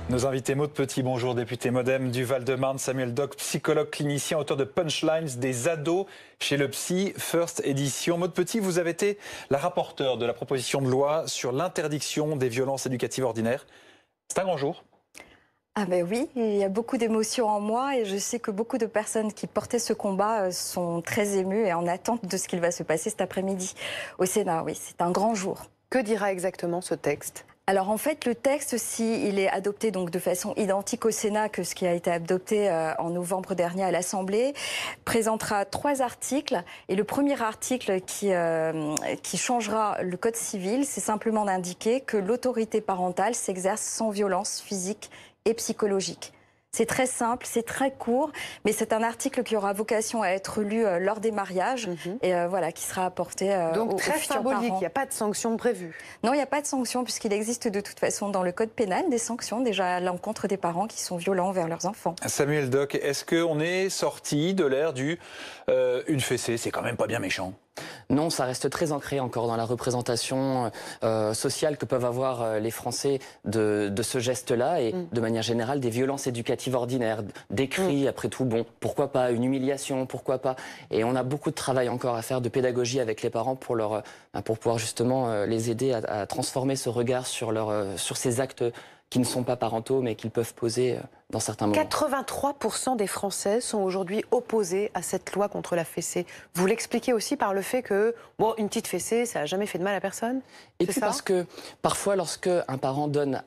Nos invités, Maud Petit, bonjour, député Modem du Val-de-Marne, Samuel Doc, psychologue clinicien, auteur de Punchlines, des ados chez le Psy, First Edition. Maud Petit, vous avez été la rapporteure de la proposition de loi sur l'interdiction des violences éducatives ordinaires. C'est un grand jour. Ah ben oui, il y a beaucoup d'émotions en moi et je sais que beaucoup de personnes qui portaient ce combat sont très émues et en attente de ce qu'il va se passer cet après-midi au Sénat. Oui, c'est un grand jour. Que dira exactement ce texte ? Alors en fait, le texte, s'il est adopté donc de façon identique au Sénat que ce qui a été adopté en novembre dernier à l'Assemblée, présentera 3 articles. Et le premier article qui changera le Code civil, c'est simplement d'indiquer que l'autorité parentale s'exerce sans violence physique et psychologique. C'est très simple, c'est très court, mais c'est un article qui aura vocation à être lu lors des mariages et voilà, qui sera apporté Donc aux très futurs symbolique, parents. il n'y a pas de sanction prévue. Non, il n'y a pas de sanction puisqu'il existe de toute façon dans le code pénal des sanctions déjà à l'encontre des parents qui sont violents envers leurs enfants. Samuel Doc, est-ce qu'on est sorti de l'ère du une fessée, c'est quand même pas bien méchant? Non, ça reste très ancré encore dans la représentation sociale que peuvent avoir les Français de ce geste-là et de manière générale des violences éducatives ordinaires, des cris, après tout, bon, pourquoi pas, une humiliation, pourquoi pas. Et on a beaucoup de travail encore à faire de pédagogie avec les parents pour pouvoir justement les aider à transformer ce regard sur ces actes qui ne sont pas parentaux mais qu'ils peuvent poser dans certains moments. 83% des Français sont aujourd'hui opposés à cette loi contre la fessée. Vous l'expliquez aussi par le fait que, bon, une petite fessée, ça n'a jamais fait de mal à personne. Et puis parce que parfois, lorsque un parent donne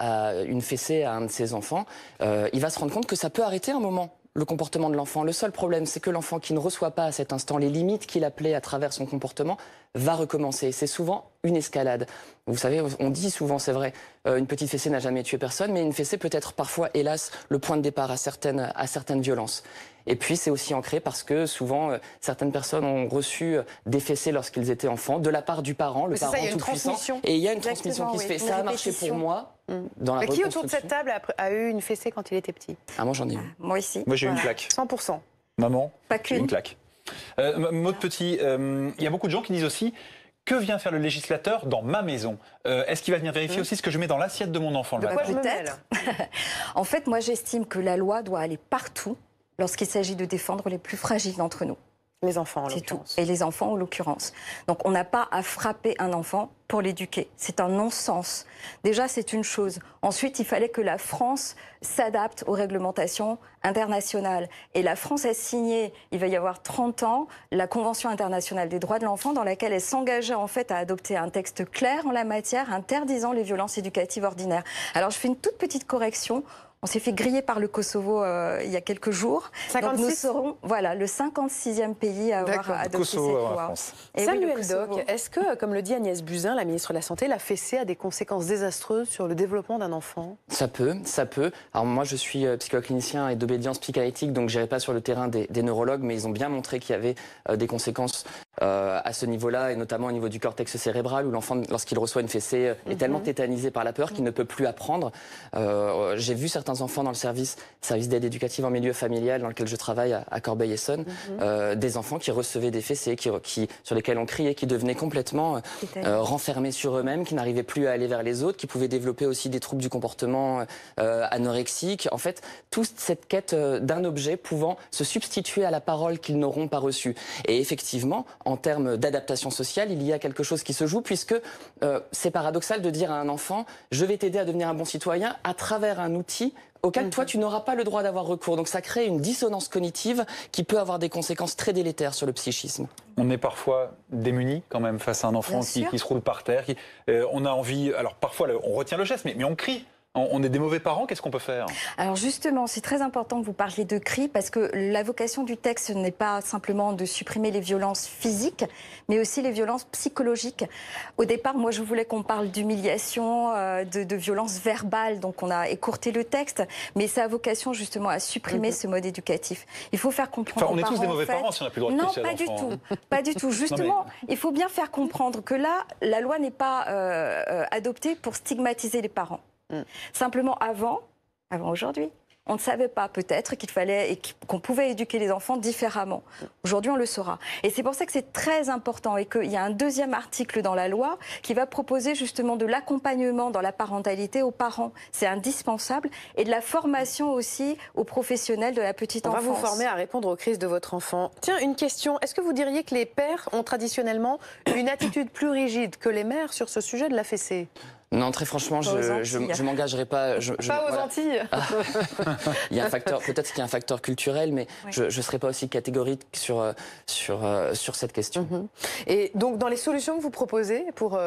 une fessée à un de ses enfants, il va se rendre compte que ça peut arrêter un moment le comportement de l'enfant. Le seul problème, c'est que l'enfant qui ne reçoit pas à cet instant les limites qu'il appelait à travers son comportement va recommencer. C'est souvent une escalade. Vous savez, on dit souvent, c'est vrai, une petite fessée n'a jamais tué personne, mais une fessée peut être parfois, hélas, le point de départ à certaines violences. Et puis, c'est aussi ancré parce que souvent, certaines personnes ont reçu des fessées lorsqu'ils étaient enfants, de la part du parent, le parent tout puissant. Et il y a une transmission qui se fait. Ça a marché pour moi. Dans la qui autour de cette table a eu une fessée quand il était petit? Ah, moi, j'en ai eu. Moi aussi. Moi, j'ai eu une claque. 100%. Maman, Pas j'ai eu une qu'une. claque. Maud Petit, il y a beaucoup de gens qui disent aussi que vient faire le législateur dans ma maison? Est-ce qu'il va venir vérifier aussi ce que je mets dans l'assiette de mon enfant le matin? Peut-être. En fait, moi, j'estime que la loi doit aller partout lorsqu'il s'agit de défendre les plus fragiles d'entre nous. Les enfants, en C'est tout. l'occurrence. Et les enfants, en l'occurrence. Donc, on n'a pas à frapper un enfant pour l'éduquer. C'est un non-sens. Déjà, c'est une chose. Ensuite, il fallait que la France s'adapte aux réglementations internationales. Et la France a signé, il va y avoir 30 ans, la Convention internationale des droits de l'enfant dans laquelle elle s'engageait en fait à adopter un texte clair en la matière, interdisant les violences éducatives ordinaires. Alors, je fais une toute petite correction. On s'est fait griller par le Kosovo il y a quelques jours. 56. Donc nous serons le 56e pays à avoir adopté Kosovo, cette la loi. France. Et oui, Samuel le Kosovo. Doc, est-ce que, comme le dit Agnès Buzyn, la ministre de la Santé, la fessée a des conséquences désastreuses sur le développement d'un enfant? Ça peut, ça peut. Alors moi, je suis psychologue clinicien et d'obédience psychanalytique, donc je n'irai pas sur le terrain des neurologues, mais ils ont bien montré qu'il y avait des conséquences à ce niveau-là, et notamment au niveau du cortex cérébral, où l'enfant, lorsqu'il reçoit une fessée, est tellement tétanisé par la peur qu'il ne peut plus apprendre. J'ai vu certains enfants dans le service d'aide éducative en milieu familial dans lequel je travaille à Corbeil-Essonnes, des enfants qui recevaient des fessées, sur lesquels on criait, qui devenaient complètement renfermés sur eux-mêmes, qui n'arrivaient plus à aller vers les autres, qui pouvaient développer aussi des troubles du comportement anorexiques. En fait, toute cette quête d'un objet pouvant se substituer à la parole qu'ils n'auront pas reçue. Et effectivement, en termes d'adaptation sociale, il y a quelque chose qui se joue, puisque c'est paradoxal de dire à un enfant « je vais t'aider à devenir un bon citoyen à travers un outil » auquel toi, tu n'auras pas le droit d'avoir recours. Donc ça crée une dissonance cognitive qui peut avoir des conséquences très délétères sur le psychisme. On est parfois démunis quand même face à un enfant qui se roule par terre. On a envie, alors parfois on retient le geste, mais on crie. On est des mauvais parents, qu'est-ce qu'on peut faire? Alors justement, c'est très important que vous parliez de cris parce que la vocation du texte n'est pas simplement de supprimer les violences physiques, mais aussi les violences psychologiques. Au départ, moi, je voulais qu'on parle d'humiliation, de violences verbales, donc on a écourté le texte, mais ça a vocation justement à supprimer ce mode éducatif. Il faut faire comprendre on est aux tous parents, des mauvais en fait, parents si on n'a plus le droit de crier à pas du l'enfant. tout, pas du tout. Justement, il faut bien faire comprendre que là, la loi n'est pas adoptée pour stigmatiser les parents. Simplement avant aujourd'hui, on ne savait pas peut-être qu'il fallait et qu'on pouvait éduquer les enfants différemment. Aujourd'hui, on le saura. Et c'est pour ça que c'est très important et qu'il y a un deuxième article dans la loi qui va proposer justement de l'accompagnement dans la parentalité aux parents. C'est indispensable. Et de la formation aussi aux professionnels de la petite enfance. On va vous former à répondre aux crises de votre enfant. Tiens, une question. Est-ce que vous diriez que les pères ont traditionnellement une attitude plus rigide que les mères sur ce sujet de la fessée? Non, très franchement, je m'engagerai pas. Pas aux Antilles. Il y a un facteur, peut-être qu'il y a un facteur culturel, mais je ne serai pas aussi catégorique sur cette question. Et donc, dans les solutions que vous proposez pour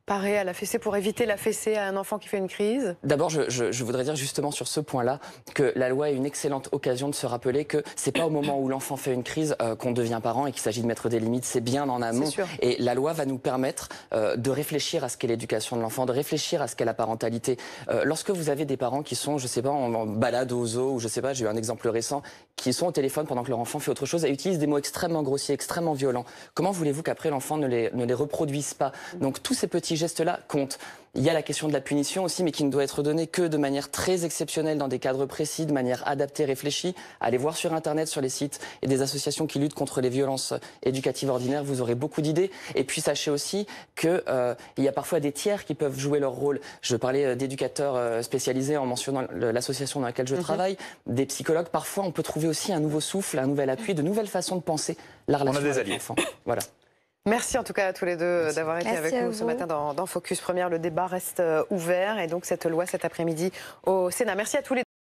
parer à la fessée, pour éviter la fessée à un enfant qui fait une crise? D'abord, je voudrais dire justement sur ce point-là que la loi est une excellente occasion de se rappeler que c'est pas au moment où l'enfant fait une crise qu'on devient parent et qu'il s'agit de mettre des limites, c'est bien en amont. Et la loi va nous permettre de réfléchir à ce qu'est l'éducation de l'enfant, de réfléchir à ce qu'est la parentalité. Lorsque vous avez des parents qui sont, je sais pas, en balade au zoo, ou je sais pas, j'ai eu un exemple récent, qui sont au téléphone pendant que leur enfant fait autre chose et utilisent des mots extrêmement grossiers, extrêmement violents, comment voulez-vous qu'après l'enfant ne les reproduise pas? Donc tous ces petits gestes-là comptent. Il y a la question de la punition aussi, mais qui ne doit être donnée que de manière très exceptionnelle, dans des cadres précis, de manière adaptée, réfléchie. Allez voir sur Internet, sur les sites et des associations qui luttent contre les violences éducatives ordinaires, vous aurez beaucoup d'idées. Et puis sachez aussi qu'il y a parfois des tiers qui peuvent jouer leur rôle. Je parlais d'éducateurs spécialisés en mentionnant l'association dans laquelle je travaille, des psychologues. Parfois, on peut trouver aussi un nouveau souffle, un nouvel appui, de nouvelles façons de penser la relation avec l'enfant. Voilà. Merci en tout cas à tous les deux d'avoir été avec nous ce matin dans Focus Première. Le débat reste ouvert et donc cette loi cet après-midi au Sénat. Merci à tous les deux.